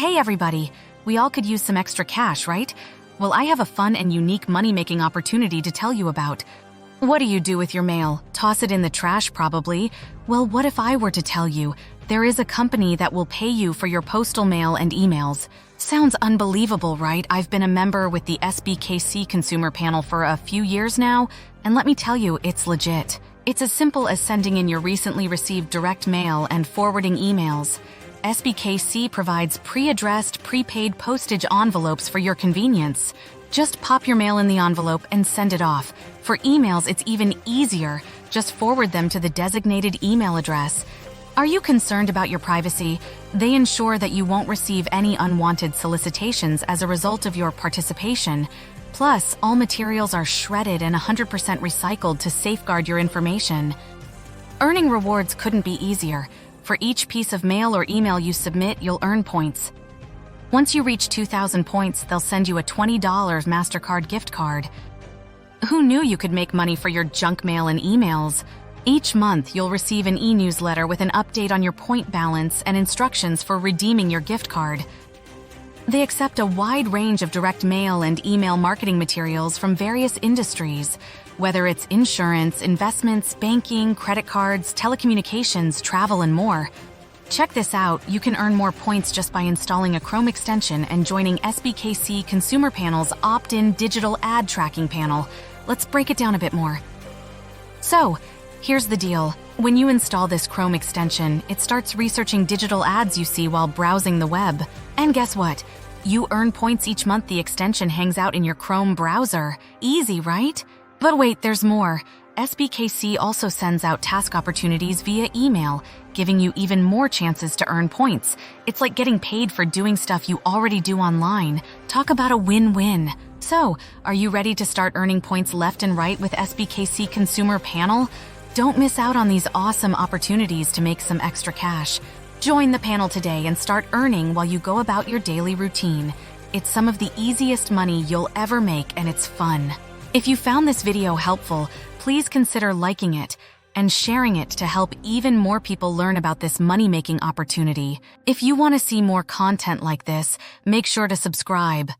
Hey everybody, we all could use some extra cash, right? Well, I have a fun and unique money-making opportunity to tell you about. What do you do with your mail? Toss it in the trash, probably. Well, what if I were to tell you there is a company that will pay you for your postal mail and emails? Sounds unbelievable, right? I've been a member with the SBKC Consumer Panel for a few years now, and let me tell you, it's legit. It's as simple as sending in your recently received direct mail and forwarding emails. SBKC provides pre-addressed, prepaid postage envelopes for your convenience. Just pop your mail in the envelope and send it off. For emails, it's even easier. Just forward them to the designated email address. Are you concerned about your privacy? They ensure that you won't receive any unwanted solicitations as a result of your participation. Plus, all materials are shredded and 100% recycled to safeguard your information. Earning rewards couldn't be easier. For each piece of mail or email you submit, you'll earn points. Once you reach 2,000 points, they'll send you a $20 MasterCard gift card. Who knew you could make money for your junk mail and emails? Each month, you'll receive an e-newsletter with an update on your point balance and instructions for redeeming your gift card. They accept a wide range of direct mail and email marketing materials from various industries, whether it's insurance, investments, banking, credit cards, telecommunications, travel, and more. Check this out, you can earn more points just by installing a Chrome extension and joining SBKC Consumer Panel's opt-in digital ad tracking panel. Let's break it down a bit more. So, here's the deal. When you install this Chrome extension, it starts researching digital ads you see while browsing the web. And guess what? You earn points each month the extension hangs out in your Chrome browser. Easy, right? But wait, there's more. SBKC also sends out task opportunities via email, giving you even more chances to earn points. It's like getting paid for doing stuff you already do online. Talk about a win-win. So, are you ready to start earning points left and right with SBKC Consumer Panel? Don't miss out on these awesome opportunities to make some extra cash. Join the panel today and start earning while you go about your daily routine. It's some of the easiest money you'll ever make, and it's fun. If you found this video helpful, please consider liking it and sharing it to help even more people learn about this money-making opportunity. If you want to see more content like this, make sure to subscribe.